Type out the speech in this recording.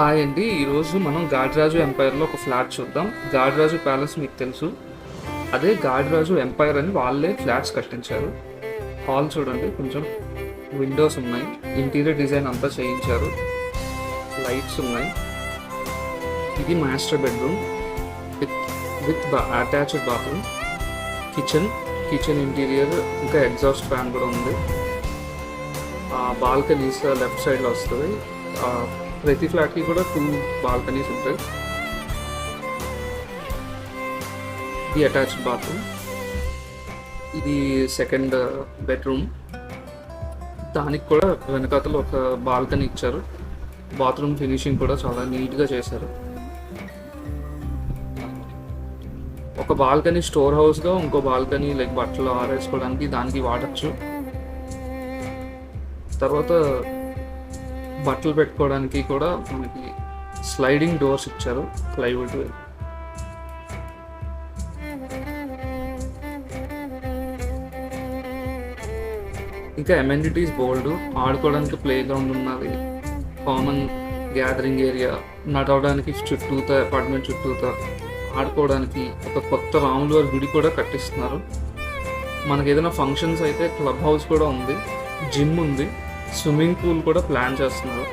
Hi అండి. ఈరోజు మనం గాడిరాజు ఎంపైర్లో ఒక ఫ్లాట్ చూద్దాం. గాడిరాజు ప్యాలెస్ మీకు తెలుసు. అదే గాడిరాజు ఎంపైర్ అని వాళ్ళే ఫ్లాట్స్ కట్టించారు. హాల్ చూడండి, కొంచెం విండోస్ ఉన్నాయి, ఇంటీరియర్ డిజైన్ అంతా చేయించారు, లైట్స్ ఉన్నాయి. ఇది master bedroom with attached bathroom, kitchen interior, ఇంకా ఎగ్జాస్ట్ ఫ్యాన్ కూడా ఉంది. బాల్కనీస్ లెఫ్ట్ సైడ్లో వస్తుంది. ప్రతి ఫ్లాట్కి కూడా 2 బాల్కనీస్ ఉంటాయి. ఇది అటాచ్డ్ బాత్రూమ్. ఇది సెకండ్ బెడ్రూమ్. దానికి కూడా వెనకాతలో ఒక బాల్కనీ ఇచ్చారు. బాత్రూమ్ ఫినిషింగ్ కూడా చాలా నీట్గా చేశారు. ఒక బాల్కనీ స్టోర్ హౌస్గా, ఇంకో బాల్కనీ లైక్ బట్టలు ఆరేసుకోవడానికి దానికి వాడచ్చు. తర్వాత బట్టలు పెట్టుకోవడానికి కూడా మనకి స్లైడింగ్ డోర్స్ ఇచ్చారు, ప్లైవుడ్. ఇంకా అమెనిటీస్ బోల్డ్. ఆడుకోవడానికి ప్లే గ్రౌండ్ ఉన్నది, కామన్ గ్యాదరింగ్ ఏరియా, నడవడానికి చుట్టూతా, అపార్ట్మెంట్ చుట్టూతా ఆడుకోవడానికి ఒక కొత్త రాముల వారి గుడి కూడా కట్టిస్తున్నారు. మనకి ఏదైనా ఫంక్షన్స్ అయితే క్లబ్ హౌస్ కూడా ఉంది, జిమ్ ఉంది, స్విమ్మింగ్ పూల్ కూడా ప్లాన్ చేస్తున్నారు.